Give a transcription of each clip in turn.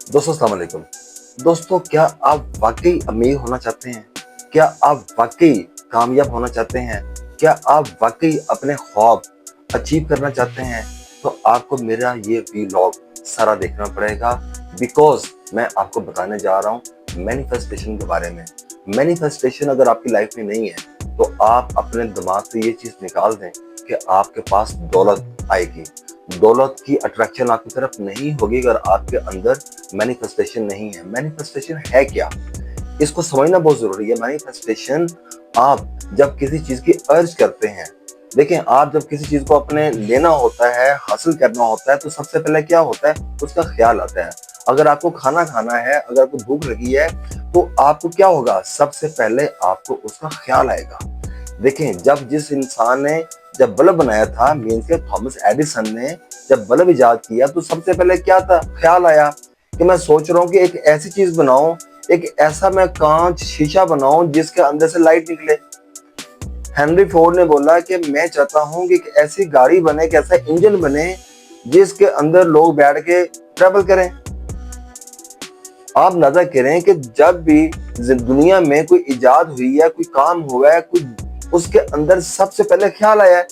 दोस्तों अस्सलाम वालेकुम। दोस्तों क्या आप वाक़ई अमीर होना चाहते हैं? क्या आप वाक़ई कामयाब होना चाहते हैं? क्या आप वाक़ई अपने ख्वाब अचीव करना चाहते हैं? तो आपको मेरा ये व्लॉग सारा देखना पड़ेगा बिकॉज़ मैं आपको बताने जा रहा हूँ मैनिफेस्टेशन के बारे में। मैनिफेस्टेशन अगर आपकी लाइफ में नहीं है, तो आप अपने दिमाग से ये चीज़ निकाल दें कि आपके पास दौलत आएगी। दौलत की अट्रैक्शन आपकी तरफ नहीं होगी अगर आपके अंदर मैनिफेस्टेशन नहीं है। मैनिफेस्टेशन है क्या? इसको समझना बहुत ज़रूरी है। मैनिफेस्टेशन आप जब किसी चीज़ की अर्ज करते हैं, देखें आप जब किसी चीज़ को अपने लेना होता है, हासिल करना होता है, तो सबसे पहले क्या होता है? उसका ख़्याल आता है। अगर आपको खाना खाना है, अगर आपको भूख लगी है, तो आपको क्या होगा? सबसे पहले आपको उसका ख़्याल आएगा। देखें जब जिस इंसान ने जब बल्ब बनाया था, मीन्स के थॉमस एडिसन ने जब बल्ब इजाद किया, तो सबसे पहले क्या था? ख़्याल आया कि मैं सोच रहा हूँ कि एक ऐसी चीज़ बनाऊँ, एक ऐसा मैं कांच शीशा बनाऊँ जिसके अंदर से लाइट निकले। हेनरी फोर्ड ने बोला कि मैं चाहता हूँ कि एक ऐसी गाड़ी बने, एक ऐसा इंजन बने जिसके अंदर लोग बैठ के ट्रैवल करें। आप अंदाजा करें कि जब भी दुनिया में कोई इजाद हुई है, कोई काम हुआ है, कोई उसके अंदर सबसे पहले ख्याल आया है।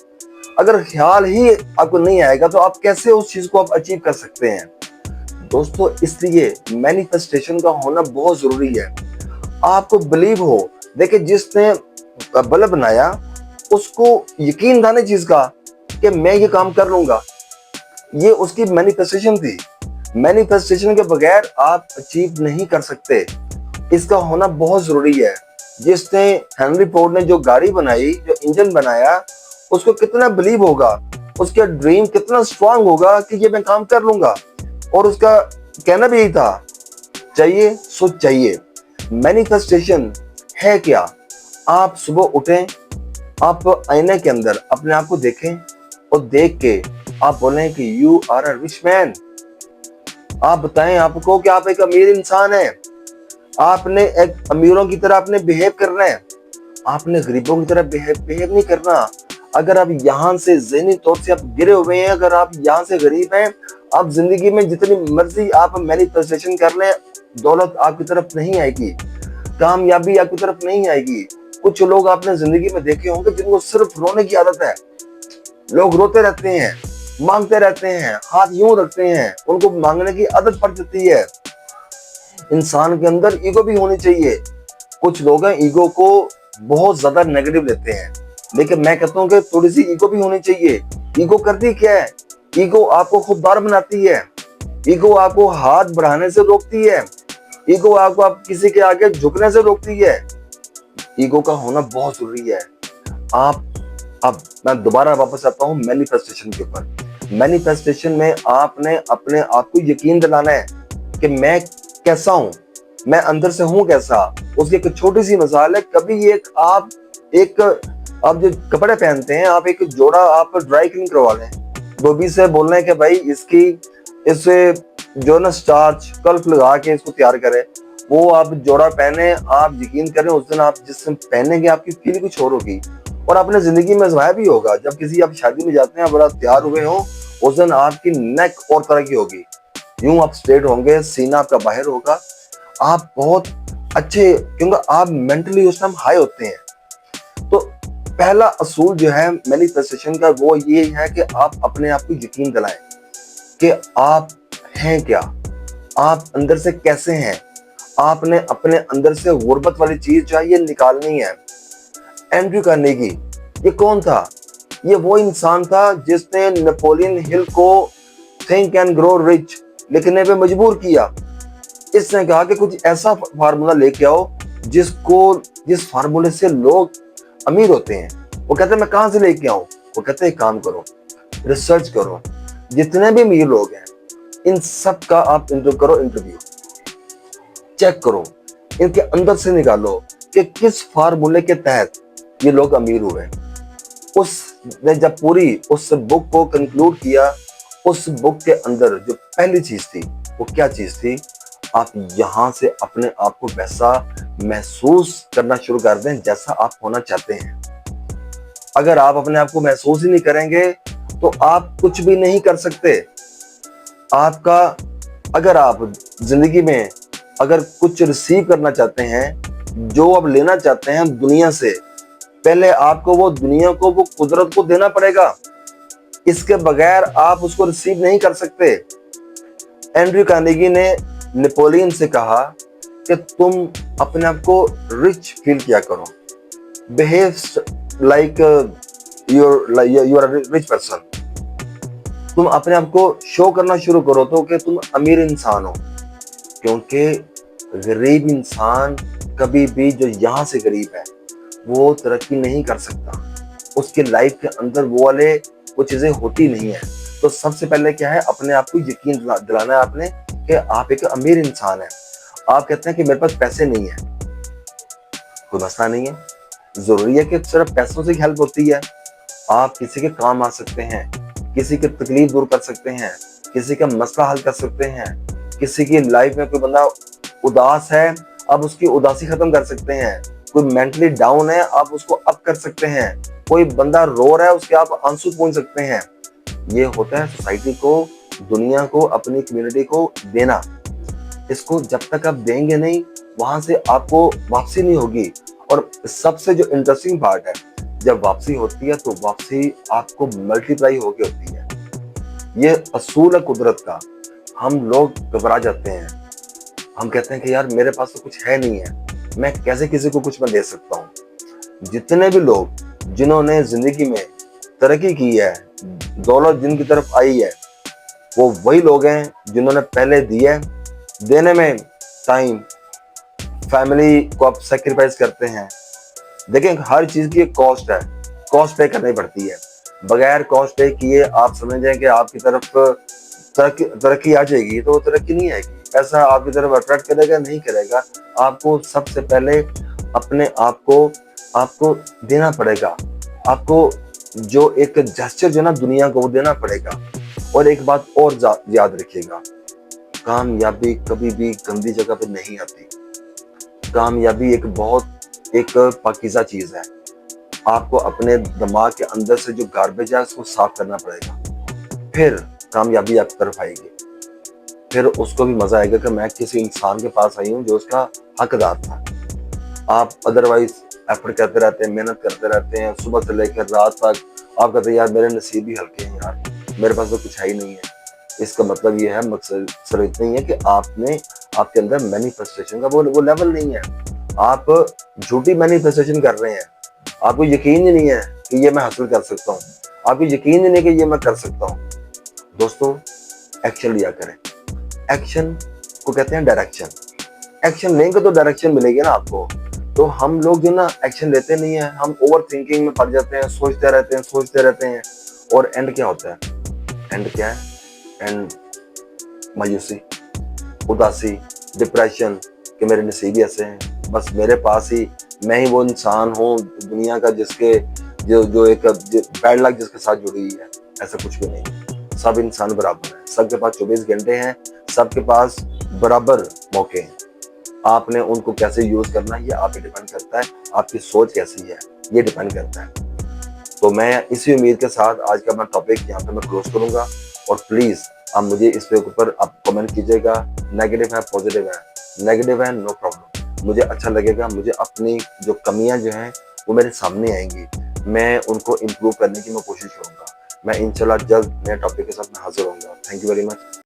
अगर ख्याल ही आपको नहीं आएगा तो आप कैसे उस चीज को आप अचीव कर सकते हैं? दोस्तों इसलिए मैनिफेस्टेशन का होना बहुत जरूरी है। आपको बिलीव हो, देखिए जिसने बल्ब बनाया उसको यकीन था ना चीज का कि मैं ये काम कर लूंगा, ये उसकी मैनिफेस्टेशन थी। मैनिफेस्टेशन के बगैर आप अचीव नहीं कर सकते, इसका होना बहुत जरूरी है। जिसने हेनरी फोर्ड ने जो गाड़ी बनाई, जो इंजन बनाया, उसको कितना बिलीव होगा, उसका ड्रीम कितना स्ट्रांग होगा कि ये मैं काम कर लूंगा। और उसका कहना भी यही था, चाहिए सो चाहिए। मैनिफेस्टेशन है क्या? आप सुबह उठें, आप आईने के अंदर अपने आप को देखें और देख के आप बोलें कि you are a rich man. आप बताएं आपको कि आप एक अमीर इंसान हैं। आपने एक अमीरों की तरह आपने बिहेव करना है, आपने गरीबों की तरह बिहेव नहीं करना। अगर आप यहाँ से ज़हनी तौर से आप गिरे हुए हैं, अगर आप यहाँ से गरीब हैं, आप जिंदगी में जितनी मर्जी आप मैनिफेस्टेशन कर लें, दौलत आपकी तरफ नहीं आएगी, कामयाबी आपकी तरफ नहीं आएगी। कुछ लोग आपने जिंदगी में देखे होंगे जिनको सिर्फ रोने की आदत है। लोग रोते रहते हैं, मांगते रहते हैं, हाथ यूं रखते हैं, उनको मांगने की आदत पड़ जाती है। इंसान के अंदर ईगो भी होनी चाहिए। कुछ लोग हैं ईगो को बहुत ज्यादा नेगेटिव लेते हैं, लेकिन मैं कहता हूँ कि थोड़ी सी ईगो भी होनी चाहिए। ईगो करती क्या है? ईगो आपको खुददार बनाती है, ईगो आपको हाथ बढ़ाने से रोकती है, ईगो आपको आप किसी के आगे झुकने से रोकती है। ईगो का होना बहुत जरूरी है। आप अब मैं दोबारा वापस आता हूँ मैनिफेस्टेशन के ऊपर। मैनिफेस्टेशन में आपने अपने आप को यकीन दिलाना है कि मैं कैसा हूं, मैं अंदर से हूं कैसा। उसकी एक छोटी सी मिसाल है, कभी एक आप जो कपड़े पहनते हैं, आप एक जोड़ा आप ड्राई क्लीन करवा लें, धोबी से बोलना है कि भाई इसे जो ना स्टार्च कल्फ लगा के इसको तैयार करें, वो आप जोड़ा पहने, आप यकीन करें उस दिन आप जिस दिन पहनेंगे आपकी फील कुछ और होगी। और आपने जिंदगी में आजमाया भी होगा, जब किसी आप शादी में जाते हैं, बड़ा तैयार हुए हो, उस दिन आपकी नेक और तरह की होगी, यूं आप स्ट्रेट होंगे, सीना आपका बाहर होगा, आप बहुत अच्छे, क्योंकि आप मेंटली उस टाइम हाई होते हैं। तो पहला असूल जो है मैनिफेस्टेशन का वो ये है कि आप अपने आप को यकीन दिलाएं कि आप हैं क्या, आप अंदर से कैसे हैं। आपने अपने अंदर से गुर्बत वाली चीज चाहिए निकालनी है। एंड्रयू कार्नेगी ये कौन था? ये वो इंसान था जिसने नेपोलियन हिल को थिंक एंड ग्रो रिच लिखने पे मजबूर किया। इसने कहा कि कुछ ऐसा फार्मूला लेके आओ जिस फार्मूले से लोग अमीर होते हैं। वो कहते हैं मैं कहां से लेके आऊं? वो कहते हैं काम करो, रिसर्च करो, जितने भी अमीर लोग हैं इन सब का आप इंटरव्यू चेक करो, इनके अंदर से निकालो कि किस फार्मूले के तहत ये लोग अमीर हुए। उसने जब पूरी उस बुक को कंक्लूड किया, उस बुक के अंदर जो पहली चीज थी वो क्या चीज थी? आप यहां से अपने आप को वैसा महसूस करना शुरू कर दें जैसा आप होना चाहते हैं। अगर आप अपने आप को महसूस ही नहीं करेंगे तो आप कुछ भी नहीं कर सकते। आपका अगर आप जिंदगी में अगर कुछ रिसीव करना चाहते हैं, जो आप लेना चाहते हैं दुनिया से, पहले आपको वो दुनिया को, वो कुदरत को देना पड़ेगा। इसके बगैर आप उसको रिसीव नहीं कर सकते। एंड्रयू कार्नेगी ने नेपोलियन से कहा कि तुम अपने आप को रिच फील किया करो, behave like you are rich person. तुम अपने आप को शो करना शुरू करो तो कि तुम अमीर इंसान हो, क्योंकि गरीब इंसान कभी भी, जो यहाँ से गरीब है, वो तरक्की नहीं कर सकता। उसके लाइफ के अंदर वो वाले वो चीजें होती नहीं है। तो सबसे पहले क्या है, अपने आप को यकीन दिलाना है आपने कि आप एक अमीर इंसान है। आप कहते हैं कि मेरे पास पैसे नहीं है, कोई मसला नहीं है। जरूरी है कि सिर्फ पैसों से हेल्प होती है? आप किसी के काम आ सकते हैं, किसी की तकलीफ दूर कर सकते हैं, किसी का मसला हल कर सकते हैं। किसी की लाइफ में कोई बंदा उदास है, आप उसकी उदासी खत्म कर सकते हैं। कोई मेंटली डाउन है, आप उसको अप कर सकते हैं। कोई बंदा रो रहा है, उसके आप आंसू पहुंच सकते हैं। ये होता है सोसाइटी को, दुनिया को, अपनी कम्युनिटी को देना। इसको जब तक आप देंगे नहीं, वहां से आपको वापसी नहीं होगी। और सबसे जो इंटरेस्टिंग पार्ट है, जब वापसी होती है तो वापसी आपको मल्टीप्लाई होके होती है। ये असूल है कुदरत का। हम लोग घबरा जाते हैं, हम कहते हैं कि यार मेरे पास तो कुछ है नहीं है, मैं कैसे किसी को कुछ मैं दे सकता हूँ। जितने भी लोग जिन्होंने जिंदगी में तरक्की की है, दौलत जिनकी तरफ आई है, वो वही लोग हैं जिन्होंने पहले दिया। देने में टाइम, फैमिली को आप सेक्रीफाइस करते हैं। देखें, हर चीज की एक कॉस्ट है, कॉस्ट पे करनी पड़ती है। बगैर कॉस्ट पे किए आप समझ जाए कि आपकी तरफ तरक्की आ जाएगी, तो वो तरक्की नहीं आएगी। पैसा आपकी तरफ अट्रैक्ट करेगा नहीं करेगा, आपको सबसे पहले अपने आप को आपको देना पड़ेगा। आपको जो एक जेस्चर जो ना दुनिया को, वो देना पड़ेगा। और एक बात और याद रखिएगा, कामयाबी कभी भी गंदी जगह पे नहीं आती। कामयाबी एक बहुत एक पाकीज़ा चीज है। आपको अपने दिमाग के अंदर से जो गार्बेज है उसको साफ करना पड़ेगा, फिर कामयाबी आपकी तरफ आएगी। फिर उसको भी मजा आएगा कि मैं किसी इंसान के पास आई हूँ जो उसका हकदार था। आप अदरवाइज एफर्ट करते रहते हैं, मेहनत करते रहते हैं, सुबह से लेकर रात तक। आप कहते हैं यार मेरे नसीब ही हल्के हैं, यार मेरे पास तो कुछ है ही नहीं है। इसका मतलब ये है, मकसद सिर्फ इतना ही है कि आपके अंदर मैनिफेस्टेशन का वो लेवल नहीं है। आप झूठी मैनिफेस्टेशन कर रहे हैं। आपको यकीन ही नहीं है कि ये मैं हासिल कर सकता हूँ, आपको यकीन ही नहीं कि ये मैं कर सकता हूँ। दोस्तों, एक्शन लिया करें। एक्शन को कहते हैं डायरेक्शन। एक्शन लेंगे तो डायरेक्शन मिलेगी ना आपको। तो हम लोग जो ना एक्शन लेते नहीं है, हम ओवर थिंकिंग में पड़ जाते हैं, सोचते रहते हैं। और एंड क्या होता है? एंड क्या है? एंड मायूसी, उदासी, डिप्रेशन, कि मेरे नसीब ऐसे हैं, बस मेरे पास ही, मैं ही वो इंसान हूँ दुनिया का जिसके जो एक बैड लक जिसके साथ जुड़ी हुई है। ऐसा कुछ भी नहीं। सब इंसान बराबर है, सबके पास 24 घंटे हैं, सबके पास बराबर मौके हैं। आपने उनको कैसे यूज करना है ये आप पे डिपेंड करता है। आपकी सोच कैसी है ये डिपेंड करता है। तो मैं इसी उम्मीद के साथ आज का मैं टॉपिक यहाँ पे मैं क्लोज करूंगा। और प्लीज आप मुझे इस पे ऊपर आप कमेंट कीजिएगा, नेगेटिव है पॉजिटिव है। नेगेटिव है नो प्रॉब्लम, मुझे अच्छा लगेगा। मुझे अपनी जो कमियां जो हैं वो मेरे सामने आएंगी, मैं उनको इम्प्रूव करने की मैं कोशिश करूंगा। मैं इंशाल्लाह जल्द नए टॉपिक के साथ मैं हाजिर होऊंगा। Thank you very much.